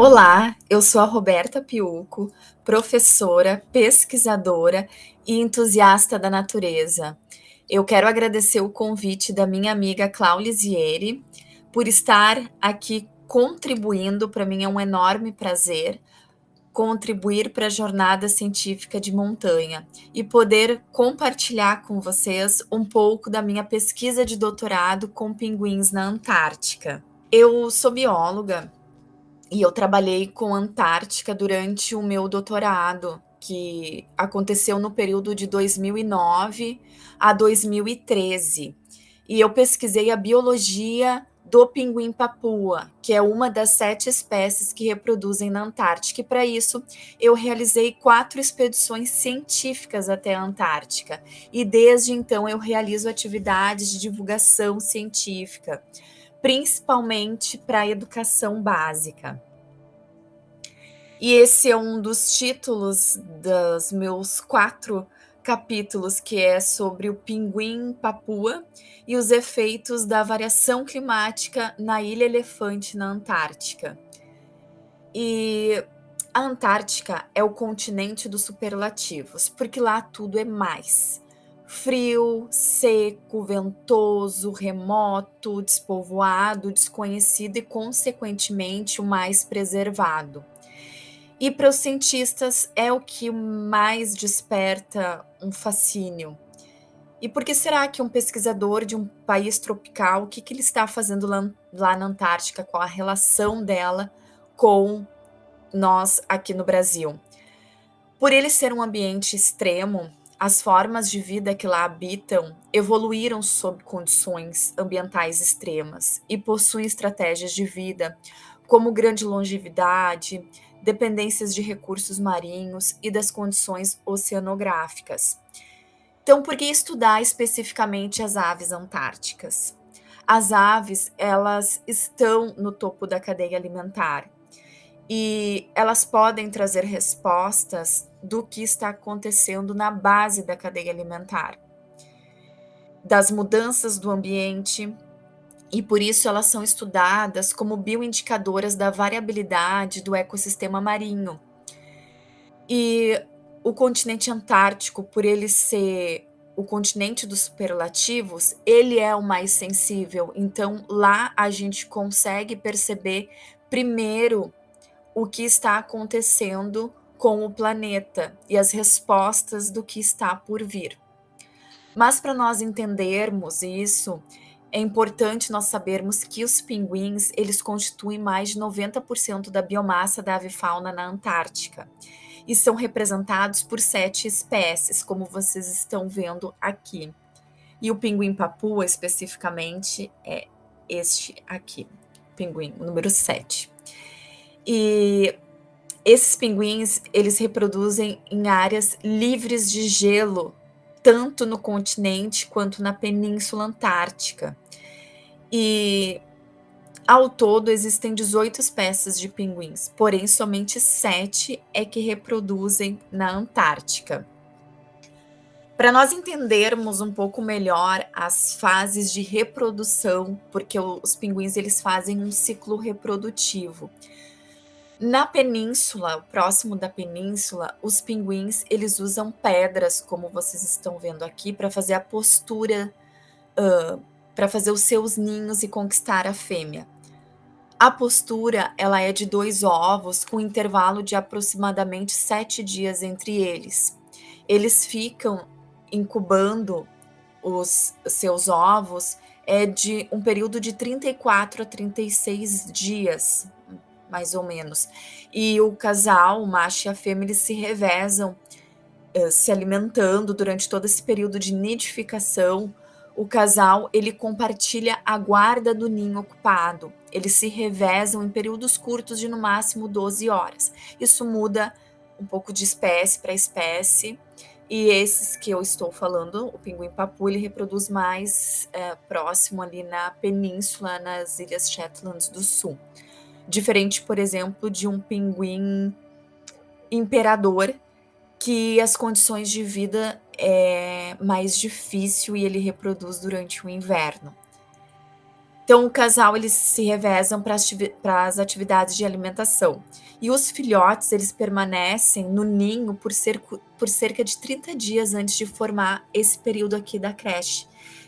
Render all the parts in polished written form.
Olá, eu sou a Roberta Piuco, professora, pesquisadora e entusiasta da natureza. Eu quero agradecer o convite da minha amiga Clau Lisieri por estar aqui contribuindo. Para mim é um enorme prazer contribuir para a jornada científica de montanha e poder compartilhar com vocês um pouco da minha pesquisa de doutorado com pinguins na Antártica. Eu sou bióloga e eu trabalhei com Antártica durante o meu doutorado, que aconteceu no período de 2009 a 2013. E eu pesquisei a biologia do pinguim papua, que é uma das 7 espécies que reproduzem na Antártica. E para isso, eu realizei 4 expedições científicas até a Antártica. E desde então eu realizo atividades de divulgação científica, principalmente para a educação básica. E esse é um dos títulos dos meus 4 capítulos, que é sobre o pinguim papua e os efeitos da variação climática na Ilha Elefante, na Antártica. E a Antártica é o continente dos superlativos, porque lá tudo é mais. Frio, seco, ventoso, remoto, despovoado, desconhecido e, consequentemente, o mais preservado. E para os cientistas é o que mais desperta um fascínio. E por que será que um pesquisador de um país tropical, o que ele está fazendo lá na Antártica, qual a relação dela com nós aqui no Brasil? Por ele ser um ambiente extremo, as formas de vida que lá habitam evoluíram sob condições ambientais extremas e possuem estratégias de vida como grande longevidade, dependências de recursos marinhos e das condições oceanográficas. Então, por que estudar especificamente as aves antárticas? As aves, elas estão no topo da cadeia alimentar e elas podem trazer respostas do que está acontecendo na base da cadeia alimentar, das mudanças do ambiente, e por isso elas são estudadas como bioindicadoras da variabilidade do ecossistema marinho. E o continente antártico, por ele ser o continente dos superlativos, ele é o mais sensível. Então, lá a gente consegue perceber primeiro o que está acontecendo com o planeta e as respostas do que está por vir. Mas para nós entendermos isso, é importante nós sabermos que os pinguins, eles constituem mais de 90% da biomassa da avifauna na Antártica e são representados por 7 espécies, como vocês estão vendo aqui. E o pinguim papua, especificamente, é este aqui, pinguim, o número 7. E esses pinguins, eles reproduzem em áreas livres de gelo, tanto no continente quanto na Península Antártica. E ao todo existem 18 espécies de pinguins, porém somente 7 é que reproduzem na Antártica. Para nós entendermos um pouco melhor as fases de reprodução, porque os pinguins eles fazem um ciclo reprodutivo. Na península, próximo da península, os pinguins eles usam pedras, como vocês estão vendo aqui, para fazer a postura, para fazer os seus ninhos e conquistar a fêmea. A postura ela é de 2 ovos, com intervalo de aproximadamente 7 dias entre eles. Eles ficam incubando os seus ovos de um período de 34 a 36 dias, mais ou menos. E o casal, o macho e a fêmea, eles se revezam, se alimentando durante todo esse período de nidificação. O casal, ele compartilha a guarda do ninho ocupado. Eles se revezam em períodos curtos de no máximo 12 horas. Isso muda um pouco de espécie para espécie. E esses que eu estou falando, o pinguim papu, ele reproduz mais próximo ali na península, nas Ilhas Shetlands do Sul. Diferente, por exemplo, de um pinguim imperador, que as condições de vida é mais difícil e ele reproduz durante o inverno. Então, o casal eles se revezam para as atividades de alimentação. E os filhotes eles permanecem no ninho por cerca de 30 dias antes de formar esse período aqui da creche.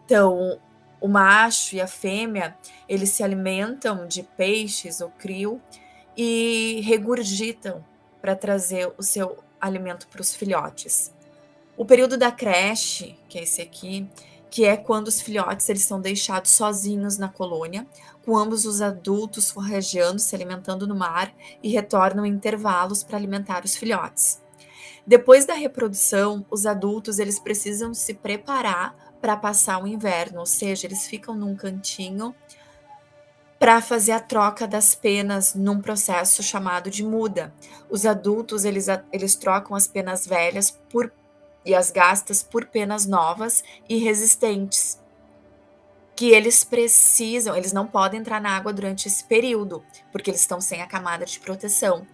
Então, o macho e a fêmea eles se alimentam de peixes ou krill e regurgitam para trazer o seu alimento para os filhotes. O período da creche, que é esse aqui, que é quando os filhotes eles são deixados sozinhos na colônia, com ambos os adultos forrageando, se alimentando no mar e retornam em intervalos para alimentar os filhotes. Depois da reprodução, os adultos eles precisam se preparar para passar o inverno, ou seja, eles ficam num cantinho para fazer a troca das penas num processo chamado de muda. Os adultos eles trocam as penas velhas e as gastas por penas novas e resistentes, que eles não podem entrar na água durante esse período, porque eles estão sem a camada de proteção.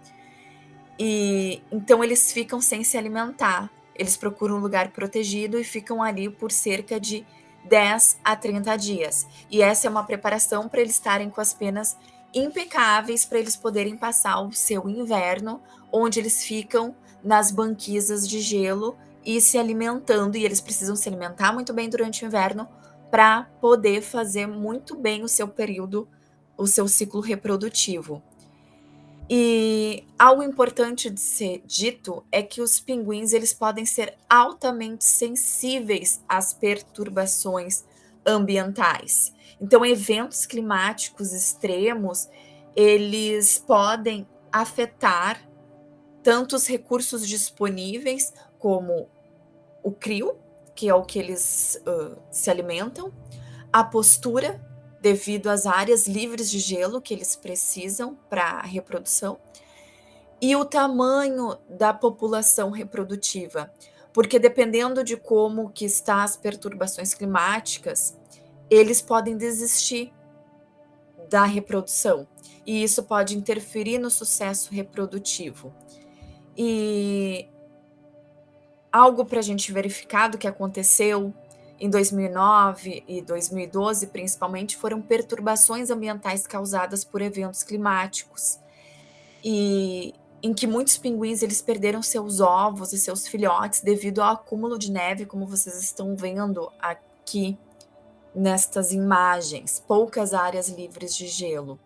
E então eles ficam sem se alimentar. Eles procuram um lugar protegido e ficam ali por cerca de 10 a 30 dias. E essa é uma preparação para eles estarem com as penas impecáveis para eles poderem passar o seu inverno, onde eles ficam nas banquisas de gelo e se alimentando, e eles precisam se alimentar muito bem durante o inverno para poder fazer muito bem o seu período, o seu ciclo reprodutivo. E algo importante de ser dito é que os pinguins eles podem ser altamente sensíveis às perturbações ambientais. Então, eventos climáticos extremos, eles podem afetar tanto os recursos disponíveis, como o crio, que é o que eles se alimentam, a postura, devido às áreas livres de gelo que eles precisam para a reprodução, e o tamanho da população reprodutiva, porque dependendo de como que está as perturbações climáticas, eles podem desistir da reprodução, e isso pode interferir no sucesso reprodutivo. E algo para a gente verificar do que aconteceu em 2009 e 2012, principalmente, foram perturbações ambientais causadas por eventos climáticos, e em que muitos pinguins eles perderam seus ovos e seus filhotes devido ao acúmulo de neve, como vocês estão vendo aqui nestas imagens, poucas áreas livres de gelo.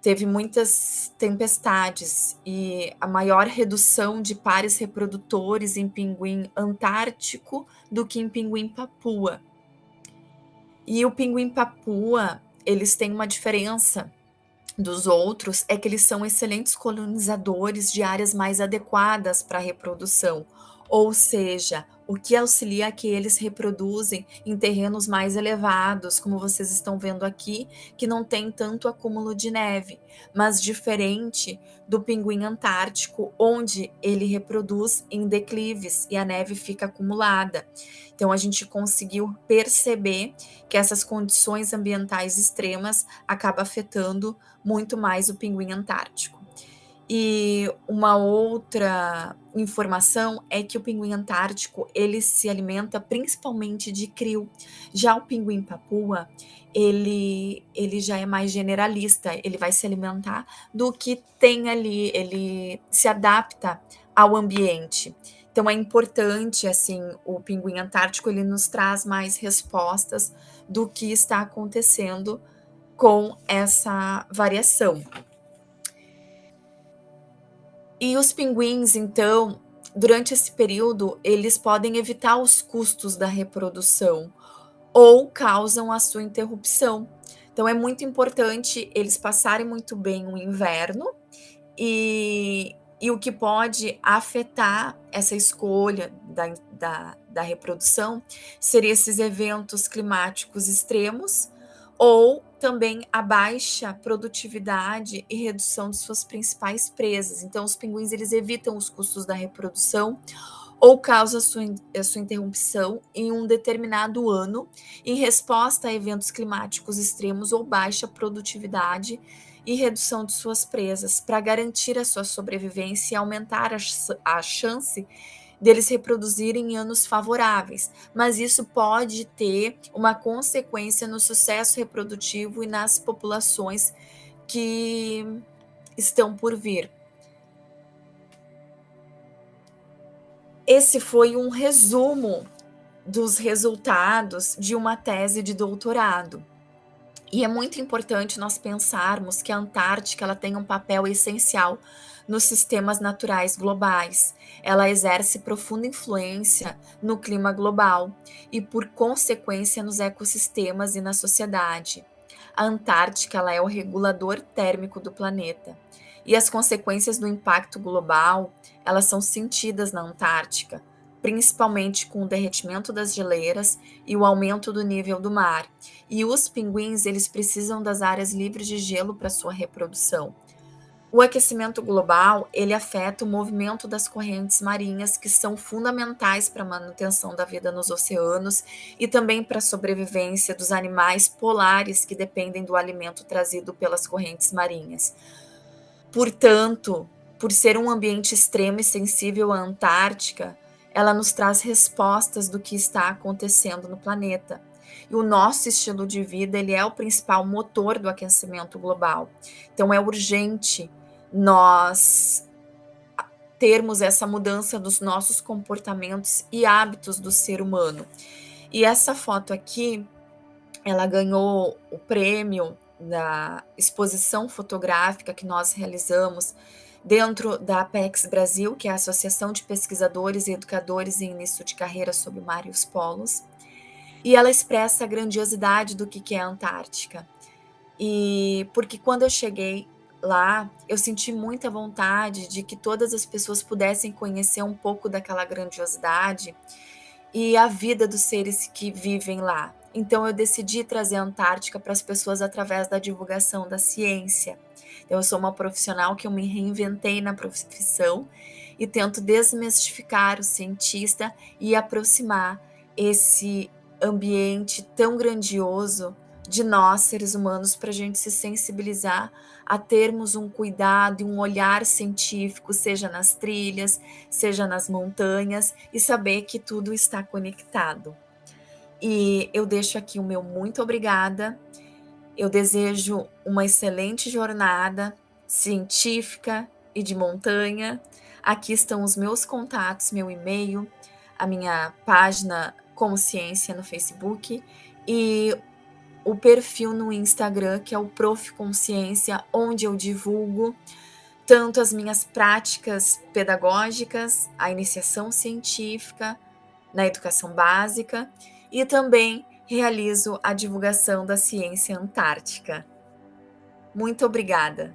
Teve muitas tempestades e a maior redução de pares reprodutores em pinguim antártico do que em pinguim papua. E o pinguim papua, eles têm uma diferença dos outros, é que eles são excelentes colonizadores de áreas mais adequadas para a reprodução, ou seja, o que auxilia que eles reproduzem em terrenos mais elevados, como vocês estão vendo aqui, que não tem tanto acúmulo de neve, mas diferente do pinguim antártico, onde ele reproduz em declives e a neve fica acumulada. Então a gente conseguiu perceber que essas condições ambientais extremas acabam afetando muito mais o pinguim antártico. E uma outra informação é que o pinguim antártico, ele se alimenta principalmente de krill. Já o pinguim papua, ele já é mais generalista, ele vai se alimentar do que tem ali, ele se adapta ao ambiente. Então é importante, assim, o pinguim antártico, ele nos traz mais respostas do que está acontecendo com essa variação. E os pinguins, então, durante esse período, eles podem evitar os custos da reprodução ou causam a sua interrupção. Então, é muito importante eles passarem muito bem o inverno e o que pode afetar essa escolha da reprodução seria esses eventos climáticos extremos ou também a baixa produtividade e redução de suas principais presas. Então, os pinguins eles evitam os custos da reprodução ou causam a sua interrupção em um determinado ano em resposta a eventos climáticos extremos ou baixa produtividade e redução de suas presas, para garantir a sua sobrevivência e aumentar a chance deles reproduzirem em anos favoráveis, mas isso pode ter uma consequência no sucesso reprodutivo e nas populações que estão por vir. Esse foi um resumo dos resultados de uma tese de doutorado. E é muito importante nós pensarmos que a Antártica ela tem um papel essencial nos sistemas naturais globais. Ela exerce profunda influência no clima global e, por consequência, nos ecossistemas e na sociedade. A Antártica ela é o regulador térmico do planeta. E as consequências do impacto global, elas são sentidas na Antártica, principalmente com o derretimento das geleiras e o aumento do nível do mar. E os pinguins, eles precisam das áreas livres de gelo para sua reprodução. O aquecimento global, ele afeta o movimento das correntes marinhas, que são fundamentais para a manutenção da vida nos oceanos e também para a sobrevivência dos animais polares que dependem do alimento trazido pelas correntes marinhas. Portanto, por ser um ambiente extremo e sensível à Antártica, ela nos traz respostas do que está acontecendo no planeta. E o nosso estilo de vida, ele é o principal motor do aquecimento global. Então é urgente nós termos essa mudança dos nossos comportamentos e hábitos do ser humano. E essa foto aqui, ela ganhou o prêmio da exposição fotográfica que nós realizamos dentro da Apex Brasil, que é a Associação de Pesquisadores e Educadores em Início de Carreira sobre o Mar e os Polos, e ela expressa a grandiosidade do que é a Antártica. E porque quando eu cheguei lá, eu senti muita vontade de que todas as pessoas pudessem conhecer um pouco daquela grandiosidade e a vida dos seres que vivem lá. Então eu decidi trazer a Antártica para as pessoas através da divulgação da ciência. Então, eu sou uma profissional que eu me reinventei na profissão e tento desmistificar o cientista e aproximar esse ambiente tão grandioso de nós, seres humanos, para a gente se sensibilizar a termos um cuidado e um olhar científico, seja nas trilhas, seja nas montanhas, e saber que tudo está conectado. E eu deixo aqui o meu muito obrigada. Eu desejo uma excelente jornada científica e de montanha. Aqui estão os meus contatos, meu e-mail, a minha página Como Ciência no Facebook e o perfil no Instagram, que é o Prof. Consciência, onde eu divulgo tanto as minhas práticas pedagógicas, a iniciação científica na educação básica e também realizo a divulgação da ciência antártica. Muito obrigada.